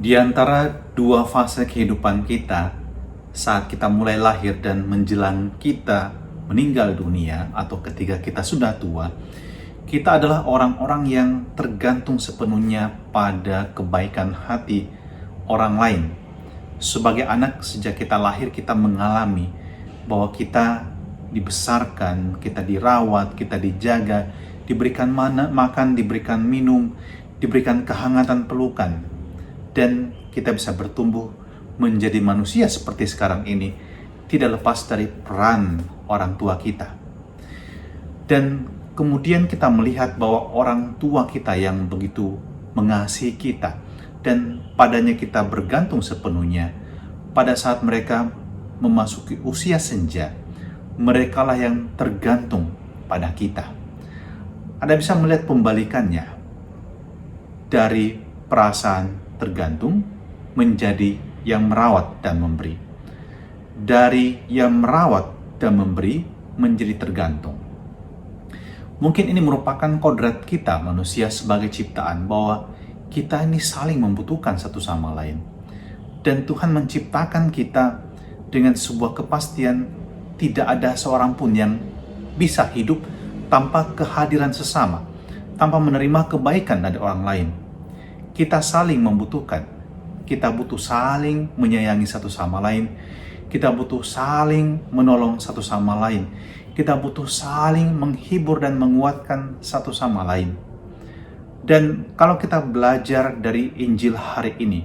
Di antara dua fase kehidupan kita, saat kita mulai lahir dan menjelang kita meninggal dunia atau ketika kita sudah tua, kita adalah orang-orang yang tergantung sepenuhnya pada kebaikan hati orang lain. Sebagai anak, sejak kita lahir kita mengalami bahwa kita dibesarkan, kita dirawat, kita dijaga, diberikan makan, diberikan minum, diberikan kehangatan pelukan. Dan kita bisa bertumbuh menjadi manusia seperti sekarang ini, tidak lepas dari peran orang tua kita. Dan kemudian kita melihat bahwa orang tua kita yang begitu mengasihi kita, dan padanya kita bergantung sepenuhnya, pada saat mereka memasuki usia senja, merekalah yang tergantung pada kita. Anda bisa melihat pembalikannya dari perasaan tergantung menjadi yang merawat dan memberi. Dari yang merawat dan memberi menjadi tergantung. Mungkin ini merupakan kodrat kita manusia sebagai ciptaan, bahwa kita ini saling membutuhkan satu sama lain. Dan Tuhan menciptakan kita dengan sebuah kepastian tidak ada seorang pun yang bisa hidup tanpa kehadiran sesama, tanpa menerima kebaikan dari orang lain. Kita saling membutuhkan. Kita butuh saling menyayangi satu sama lain. Kita butuh saling menolong satu sama lain. Kita butuh saling menghibur dan menguatkan satu sama lain. Dan kalau kita belajar dari Injil hari ini,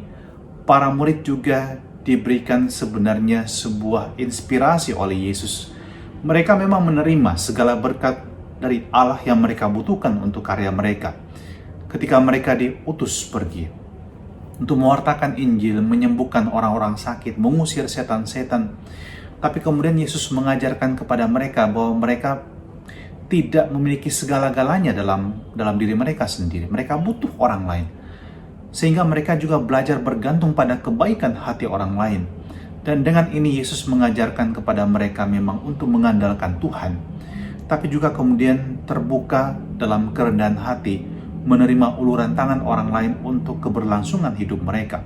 para murid juga diberikan sebenarnya sebuah inspirasi oleh Yesus. Mereka memang menerima segala berkat dari Allah yang mereka butuhkan untuk karya mereka. Ketika mereka diutus pergi untuk mewartakan Injil, menyembuhkan orang-orang sakit, mengusir setan-setan. Tapi kemudian Yesus mengajarkan kepada mereka bahwa mereka tidak memiliki segala-galanya dalam diri mereka sendiri. Mereka butuh orang lain. Sehingga mereka juga belajar bergantung pada kebaikan hati orang lain. Dan dengan ini Yesus mengajarkan kepada mereka memang untuk mengandalkan Tuhan, tapi juga kemudian terbuka dalam kerendahan hati, menerima uluran tangan orang lain untuk keberlangsungan hidup mereka.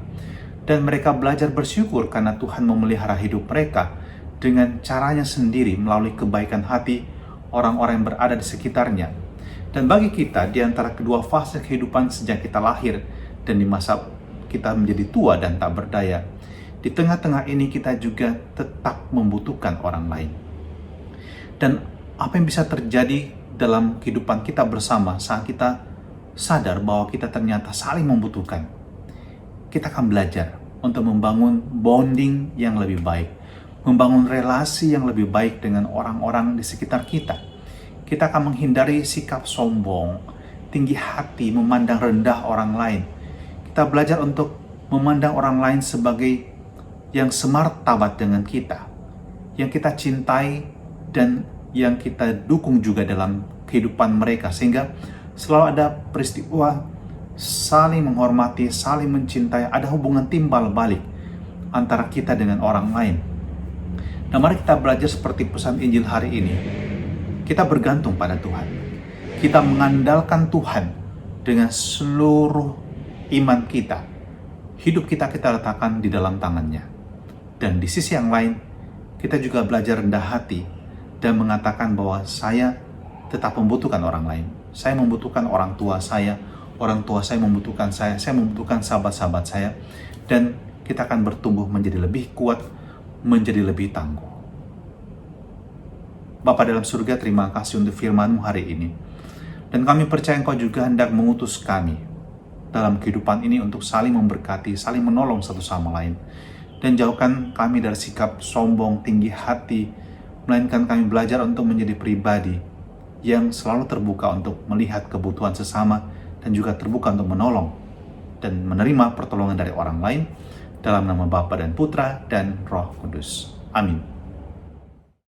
Dan mereka belajar bersyukur karena Tuhan memelihara hidup mereka dengan caranya sendiri melalui kebaikan hati orang-orang yang berada di sekitarnya. Dan bagi kita, di antara kedua fase kehidupan sejak kita lahir dan di masa kita menjadi tua dan tak berdaya, di tengah-tengah ini kita juga tetap membutuhkan orang lain. Dan apa yang bisa terjadi dalam kehidupan kita bersama saat kita sadar bahwa kita ternyata saling membutuhkan? Kita akan belajar untuk membangun bonding yang lebih baik, membangun relasi yang lebih baik dengan orang-orang di sekitar kita. Kita akan menghindari sikap sombong, tinggi hati, memandang rendah orang lain. Kita belajar untuk memandang orang lain sebagai yang semartabat dengan kita, yang kita cintai dan yang kita dukung juga dalam kehidupan mereka, sehingga selalu ada peristiwa saling menghormati, saling mencintai, ada hubungan timbal balik antara kita dengan orang lain. Nah, mari kita belajar seperti pesan Injil hari ini. Kita bergantung pada Tuhan. Kita mengandalkan Tuhan dengan seluruh iman kita. Hidup kita letakkan di dalam tangannya. Dan di sisi yang lain, kita juga belajar rendah hati dan mengatakan bahwa saya tetap membutuhkan orang lain. Saya membutuhkan orang tua saya membutuhkan saya membutuhkan sahabat-sahabat saya, dan kita akan bertumbuh menjadi lebih kuat, menjadi lebih tangguh. Bapa dalam surga, terima kasih untuk firman-Mu hari ini. Dan kami percaya Engkau juga hendak mengutus kami dalam kehidupan ini untuk saling memberkati, saling menolong satu sama lain. Dan jauhkan kami dari sikap sombong, tinggi hati, melainkan kami belajar untuk menjadi pribadi yang selalu terbuka untuk melihat kebutuhan sesama dan juga terbuka untuk menolong dan menerima pertolongan dari orang lain, dalam nama Bapa dan Putra dan Roh Kudus. Amin.